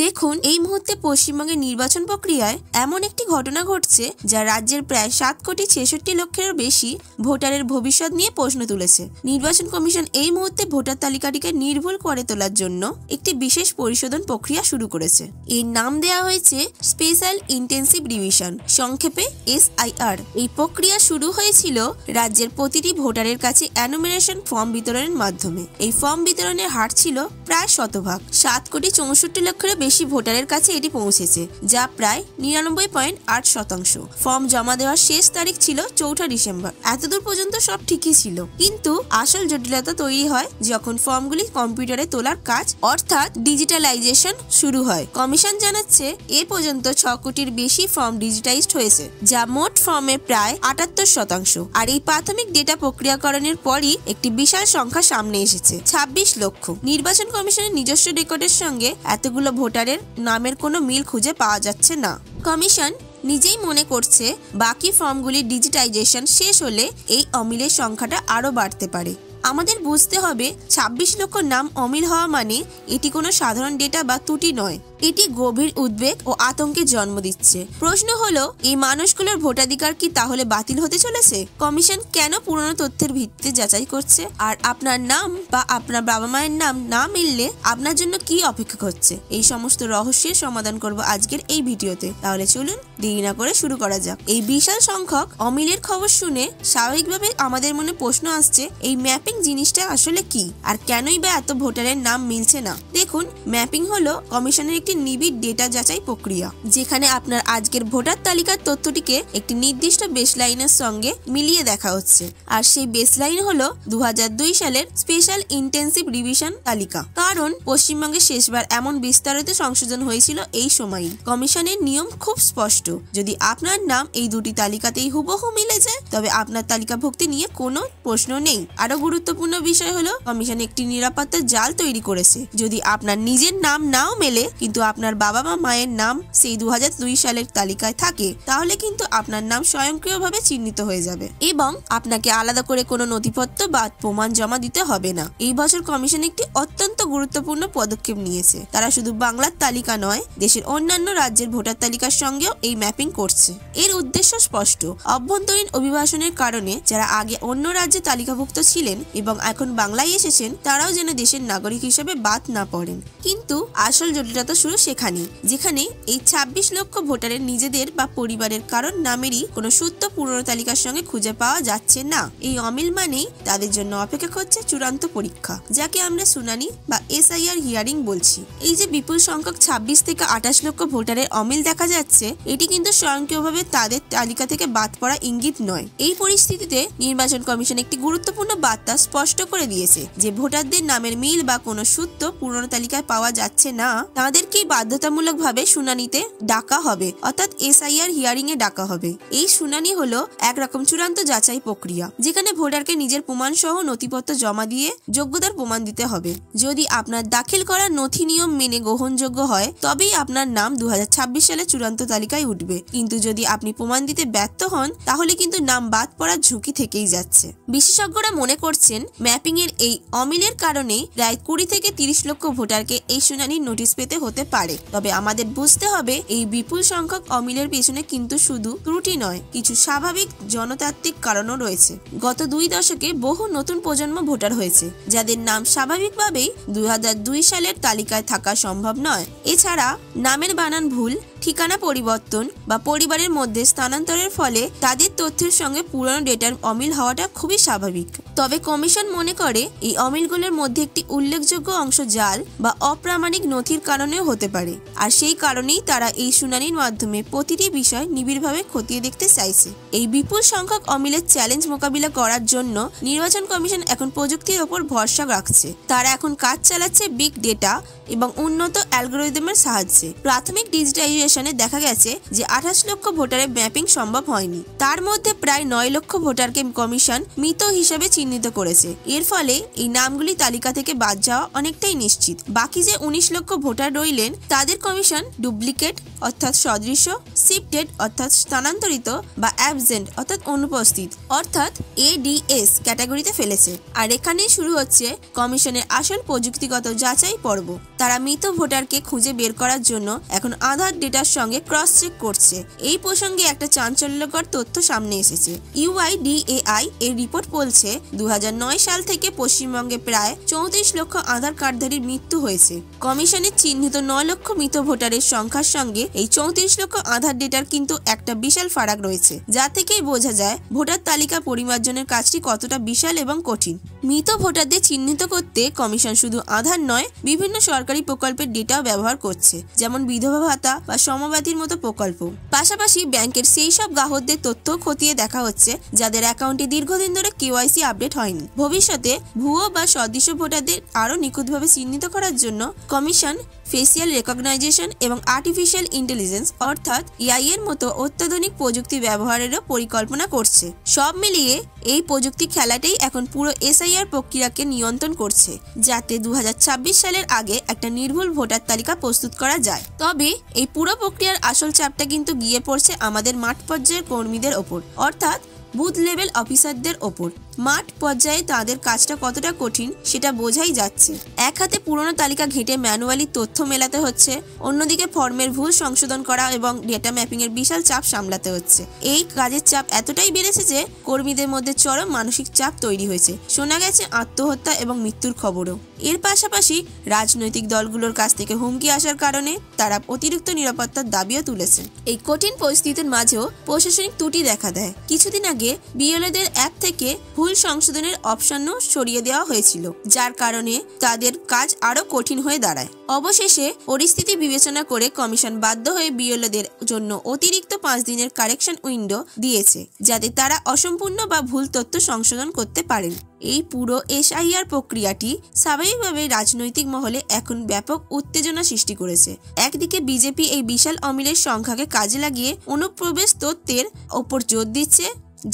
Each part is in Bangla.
দেখুন, এই মুহূর্তে পশ্চিমবঙ্গের নির্বাচন প্রক্রিয়ায় এমন একটি ঘটনা ঘটছে যা রাজ্যের প্রায় 7,66,00,000-এরও বেশি ভোটারের ভবিষ্যৎ নিয়ে প্রশ্ন তুলেছে। নির্বাচন কমিশন এই মুহূর্তে ভোটার তালিকাটিকে নির্ভুল করে তোলার জন্য একটি বিশেষ পরিশোধন প্রক্রিয়া শুরু করেছে। এর নাম দেওয়া হয়েছে স্পেশাল ইন্টেন্সিভ রিভিশন, সংক্ষেপে SIR। এই প্রক্রিয়া শুরু হয়েছিল রাজ্যের প্রতিটি ভোটারের কাছে এনুমেরেশন ফর্ম বিতরণের মাধ্যমে। এই ফর্ম বিতরণের হার ছিল প্রায় 100%। 7,64,00,000 বেশি ভোটারের কাছে এটি পৌঁছেছে, যা প্রায় 99.8%। ফর্ম জমা দেওয়ার শেষ তারিখ ছিল 4 ডিসেম্বর। এতদূর পর্যন্ত সব ঠিকই ছিল, কিন্তু আসল জটিলতা তৈরি হয় যখন ফর্মগুলি কম্পিউটারে তোলার কাজ অর্থাৎ ডিজিটালাইজেশন শুরু হয়। কমিশন জানাচ্ছে এ পর্যন্ত 6 কোটির বেশি ফর্ম ডিজিটাইজড হয়েছে, যা মোট ফর্মের প্রায় 78%। আর এই প্রাথমিক ডেটা প্রক্রিয়াকরণের পরই একটি বিশাল সংখ্যা সামনে এসেছে, 26 লক্ষ। নির্বাচন কমিশনের নিজস্ব রেকর্ডের সঙ্গে এতগুলো ভোটারের নামের কোনো মিল খুঁজে পাওয়া যাচ্ছে না। কমিশন নিজেই মনে করছে বাকি ফর্মগুলির ডিজিটাইজেশন শেষ হলে এই অমিলের সংখ্যাটা আরও বাড়তে পারে। আমাদের বুঝতে হবে 26 লক্ষ নাম অমিল হওয়া মানে এটি কোনো সাধারণ ডেটা বা ত্রুটি নয়, এটি গভীর উদ্বেগ ও আতঙ্কের জন্ম দিচ্ছে। প্রশ্ন হলো, এই মানুষগুলোর ভোটাধিকার কি তাহলে বাতিল হতে চলেছে? কমিশন কেন পুরনো তথ্যের ভিত্তিতে যাচাই করছে? আর আপনার নাম বা আপনার বাবা মায়ের নাম না মিললে আপনার জন্য কি অপেক্ষা করছে? এই সমস্ত রহস্যের সমাধান করব আজকের এই ভিডিওতে। তাহলে চলুন দেরি না করে শুরু করা যাক। এই বিশাল সংখ্যক অমিলের খবর শুনে স্বাভাবিকভাবে আমাদের মনে প্রশ্ন আসছে, এই ম্যাপিং জিনিসটা আসলে কি, আর কেনই বা এত ভোটারের নাম মিলছে না? দেখুন, ম্যাপিং হলো কমিশনের একটি নিবিড় ডেটা যাচাই প্রক্রিয়া, যেখানে আপনার আজকের ভোটার তালিকার তথ্যটিকে একটি নির্দিষ্ট বেসলাইনের সঙ্গে মিলিয়ে দেখা হচ্ছে। আর সেই বেসলাইন হলো 2002 সালের স্পেশাল ইন্টেন্সিভ রিভিশন তালিকা। কারণ পশ্চিমবঙ্গে শেষবার এমন বিস্তারিত সংশোধন হয়েছিল এই সময়ই। কমিশনের নিয়ম খুব স্পষ্ট, যদি আপনার নাম এই দুটি তালিকাতেই হুবহু মিলে যায় তবে আপনার তালিকাভুক্তি নিয়ে কোনো প্রশ্ন নেই। আরো গুরুত্বপূর্ণ বিষয় হলো, কমিশন একটি নিরাপত্তা জাল তৈরি করেছে। যদি আপনার নিজের নাম নাও মেলে কিন্তু আপনার বাবা মা মায়ের নাম সেই 2002 সালের তালিকায় থাকে, তাহলে কিন্তু আপনার নাম স্বয়ংক্রিয়ভাবে চিহ্নিত হয়ে যাবে এবং আপনাকে আলাদা করে কোনো নথিপত্র বা প্রমাণ জমা দিতে হবে না। এই বছর কমিশন একটি অত্যন্ত গুরুত্বপূর্ণ পদক্ষেপ নিয়েছে। তারা শুধু বাংলার তালিকা নয়, দেশের অন্যান্য রাজ্যের ভোটার তালিকার সঙ্গেও এই ম্যাপিং করছে। এর উদ্দেশ্য স্পষ্ট, অভ্যন্তরীণ অভিবাসনের কারণে যারা আগে অন্য রাজ্যে তালিকাভুক্ত ছিলেন এবং এখন বাংলায় এসেছেন, তারাও যেন দেশের নাগরিক হিসেবে বাদ না পড়েন। কিন্তু আসল জটিলতা শুরু সেখানেই, যেখানে এই 26 লক্ষ ভোটারের নিজেদের বা পরিবারের কারণ নামেরই কোনো সূত্র পুরনো তালিকার সঙ্গে খুঁজে পাওয়া যাচ্ছে না। এই অমিল মানেই তাদের জন্য অপেক্ষা করছে চূড়ান্ত পরীক্ষা, যাকে আমরা শুনানি বা SIR হিয়ারিং বলছি। এই যে বিপুল সংখ্যক 26 থেকে 28 লক্ষ ভোটারের অমিল দেখা যাচ্ছে, এটি কিন্তু স্বয়ংক্রিয়ভাবে তাদের তালিকা থেকে বাদ পড়া ইঙ্গিত নয়। এই পরিস্থিতিতে নির্বাচন কমিশন একটি গুরুত্বপূর্ণ বার্তা স্পষ্ট করে দিয়েছে যে ভোটারদের নামের মিল বা কোনো সূত্র পুরনো তালিকায় পাওয়া যাচ্ছে না, তাদেরকেই বাধ্যতামূলকভাবে শুনানিতে ডাকা হবে, অর্থাৎ SIR হিয়ারিং এ ডাকা হবে। এই শুনানি হলো একরকম চূড়ান্ত যাচাই প্রক্রিয়া, যেখানে ভোটারকে নিজের প্রমাণ সহ নথিপত্র জমা দিয়ে যোগ্যতার প্রমাণ দিতে হবে। যদি আপনার দাখিল করা নথি নিয়ম মেনে গ্রহণযোগ্য হয়, তবেই আপনার নাম 2026 সালে চূড়ান্ত তালিকায় উঠবে। কিন্তু যদি আপনি প্রমাণ দিতে ব্যর্থ হন, তাহলে কিন্তু নাম বাদ পড়ার ঝুঁকি থেকেই যাচ্ছে। বিশেষজ্ঞরা মনে করছেন, ম্যাপিং এর এই অমিলের কারণে প্রায় 20 থেকে 30 লক্ষ ভোটারকে এই শুনানির নোটিশ পেতে হতে পারে। তবে আমাদের বুঝতে হবে, এই বিপুল সংখ্যক অমিলের পেছনে কিন্তু শুধু ত্রুটি নয়, কিছু স্বাভাবিক জনতাত্ত্বিক কারণও রয়েছে। গত 2 দশকে বহু নতুন প্রজন্ম ভোটার হয়েছে, যাদের নাম স্বাভাবিকভাবেই 2002 সালের তালিকায় থাকা সম্ভব নয়। এছাড়া নামের বানান ভুল, ঠিকানা পরিবর্তন বা পরিবারের মধ্যে স্থানান্তরের ফলে তাদের তথ্যের সঙ্গে পুরনো ডেটার অমিল হওয়াটা খুবই স্বাভাবিক। তবে কমিশন মনে করে এই অমিলগুলোর মধ্যে একটি উল্লেখযোগ্য অংশ জাল বা অপ্রামাণিক নথির কারণেও হতে পারে। আর সেই কারণেই তারা এই শুনানির মাধ্যমে প্রতিটি বিষয় নিবিড়ভাবে খতিয়ে দেখতে চাইছে। এই বিপুল সংখ্যক অমিলের চ্যালেঞ্জ মোকাবিলা করার জন্য নির্বাচন কমিশন এখন প্রযুক্তির ওপর ভরসা রাখছে। তারা এখন কাজ চালাচ্ছে বিগ ডেটা এবং উন্নত অ্যালগোরিদমের সাহায্যে। প্রাথমিক ডিজিটাইজেশন ইনভেস্টিগেশনে দেখা গেছে যে 28 লক্ষ ভোটারের ম্যাপিং সম্ভব হয়নি। তার মধ্যে প্রায় 9 লক্ষ ভোটারকে কমিশন মৃত হিসেবে চিহ্নিত করেছে। এর ফলে এই নামগুলি তালিকা থেকে বাদ যাওয়া অনেকটাই নিশ্চিত। বাকি যে 19 লক্ষ ভোটার রইলেন তাদের কমিশন ডুপ্লিকেট অর্থাৎ সদৃশ্য, শিফটেড অর্থাৎ স্থানান্তরিত বা অ্যাবসেন্ট অর্থাৎ অনুপস্থিত অর্থাৎ ADS ক্যাটাগরিতে ফেলেছে। আর এখানেই শুরু হচ্ছে কমিশনের আসল প্রযুক্তিগত যাচাই পর্ব। তারা মৃত ভোটারকে খুঁজে বের করার জন্য এখন আধার ডেটার সঙ্গে ক্রস চেক করছে। এই প্রসঙ্গে একটা চাঞ্চল্যকর তথ্য সামনে এসেছে। UIDAI এর রিপোর্ট বলছে 2009 সাল থেকে পশ্চিমবঙ্গে প্রায় 34 লক্ষ আধার কার্ডধারীর মৃত্যু হয়েছে। কমিশনের চিহ্নিত 9 লক্ষ মৃত ভোটারের সংখ্যার সঙ্গে এই 34 লক্ষ আধার ডেটার কিন্তু একটা বিশাল ফারাক রয়েছে, যা থেকেই বোঝা যায় ভোটার তালিকা পরিমার্জনের কাজটি কতটা বিশাল এবং কঠিন। মৃত ভোটারদের চিহ্নিত করতে কমিশন শুধু আধার নয়, বিভিন্ন সরকারি প্রকল্পের ডেটাও ব্যবহার করছে, যেমন বিধবা ভাতা বা সমব্যাধির মতো প্রকল্প। পাশাপাশি ব্যাংকের সেই সব গ্রাহকদের তথ্য খতিয়ে দেখা হচ্ছে যাদের অ্যাকাউন্টে দীর্ঘদিন ধরে KYC আপডেট হয়নি। ভবিষ্যতে ভুয়ো বা সদৃশ্য ভোটারদের আরও নিখুঁতভাবে চিহ্নিত করার জন্য কমিশন ফেসিয়াল রেকগনাইজেশন এবং আর্টিফিশিয়াল ইন্টেলিজেন্স অর্থাৎ AI এর মতো অত্যাধুনিক প্রযুক্তি ব্যবহারেরও পরিকল্পনা করছে। সব মিলিয়ে এই প্রযুক্তি খেলাটাই এখন পুরো SIR প্রক্রিয়াকে নিয়ন্ত্রণ করছে, যাতে 2026 সালের আগে একটা নির্ভুল ভোটার তালিকা প্রস্তুত করা যায়। তবে এই পুরো প্রক্রিয়ার আসল চাপটা কিন্তু গিয়ে পড়ছে আমাদের মাঠ পর্যায়ের কর্মীদের ওপর, অর্থাৎ বুথ লেভেল অফিসারদের ওপর। মাঠ পর্যায়ে তাদের কাজটা কতটা কঠিন সেটা বোঝাই যাচ্ছে। এক হাতে পুরনো তালিকা ঘেঁটে ম্যানুয়ালি তথ্য মেলাতে হচ্ছে, অন্যদিকে ফর্মের ভুল সংশোধন করা এবং ডেটা ম্যাপিং এর বিশাল চাপ সামলাতে হচ্ছে। এই কাজের চাপ এতটাই বেড়েছে যে কর্মীদের মধ্যে চরম মানসিক চাপ তৈরি হয়েছে। শোনা গেছে আত্মহত্যা এবং মৃত্যুর খবরও। এর পাশাপাশি রাজনৈতিক দলগুলোর কাছ থেকে হুমকি আসার কারণে তারা অতিরিক্ত নিরাপত্তার দাবিও তুলেছে। এই কঠিন পরিস্থিতির মাঝেও প্রশাসনিক ত্রুটি দেখা দেয়। কিছুদিন আগে BLOদের অ্যাপ থেকে ভুল সংশোধনের অপশনও সরিয়ে দেওয়া হয়েছিল, যার কারণে তাদের কাজ আরো কঠিন হয়ে দাঁড়ায়। অবশেষে পরিস্থিতি বিবেচনা করে কমিশন বাধ্য হয়ে BLOদের জন্য অতিরিক্ত 5 দিনের কারেকশন উইন্ডো দিয়েছে, যাতে তারা অসম্পূর্ণ বা ভুল তথ্য সংশোধন করতে পারেন। এই পুরো SIR প্রক্রিয়াটি স্বাভাবিকভাবে রাজনৈতিক মহলে এখন ব্যাপক উত্তেজনা সৃষ্টি করেছে। একদিকে বিজেপি এই বিশাল অমিলের সংখ্যাকে কাজে লাগিয়ে অনুপ্রবেশ তথ্যের ওপর জোর দিচ্ছে,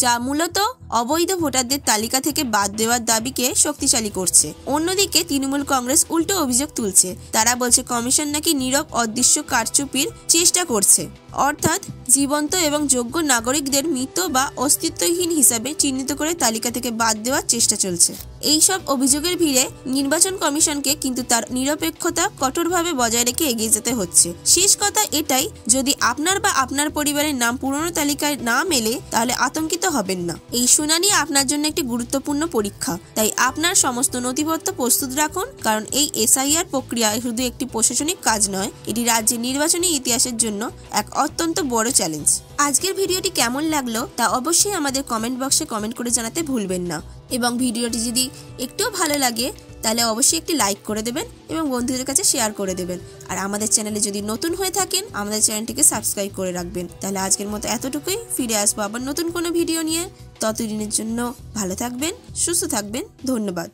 যা মূলত অবৈধ ভোটারদের তালিকা থেকে বাদ দেওয়ার দাবিকে শক্তিশালী করছে। অন্যদিকে তৃণমূল কংগ্রেস উল্টো অভিযোগ তুলছে। তারা বলছে কমিশন নাকি নীরব অদৃশ্য কারচুপির চেষ্টা করছে, অর্থাৎ জীবন্ত এবং যোগ্য নাগরিকদের মৃত বা অস্তিত্বহীন হিসাবে চিহ্নিত করে তালিকা থেকে বাদ দেওয়ার চেষ্টা চলছে। এই সব অভিযোগের ভিড়ে নির্বাচন কমিশনকে কিন্তু তার নিরপেক্ষতা কঠোরভাবে বজায় রেখে এগিয়ে যেতে হচ্ছে। শেষ কথা এটাই, যদি আপনার বা আপনার পরিবারের নাম পুরনো তালিকায় না মেলে তাহলে আতঙ্কিত হবেন না। এই শুনানি আপনার জন্য একটি গুরুত্বপূর্ণ পরীক্ষা, তাই আপনার সমস্ত নথিপত্র প্রস্তুত রাখুন, কারণ এই SIR প্রক্রিয়া শুধু একটি প্রশাসনিক কাজ নয়, এটি রাজ্যের নির্বাচনী ইতিহাসের জন্য এক অত্যন্ত বড় চ্যালেঞ্জ। আজকের ভিডিওটি কেমন লাগলো তা অবশ্যই আমাদের কমেন্ট বক্সে কমেন্ট করে জানাতে ভুলবেন না, এবং ভিডিওটি যদি একটুও ভালো লাগে তাহলে অবশ্যই একটি লাইক করে দেবেন এবং বন্ধুদের কাছে শেয়ার করে দেবেন। আর আমাদের চ্যানেলে যদি নতুন হয়ে থাকেন আমাদের চ্যানেলটিকে সাবস্ক্রাইব করে রাখবেন। তাহলে আজকের মতো এতটুকুই, ফিরে আসবো আবার নতুন কোনো ভিডিও নিয়ে। ততদিনের জন্য ভালো থাকবেন, সুস্থ থাকবেন, ধন্যবাদ।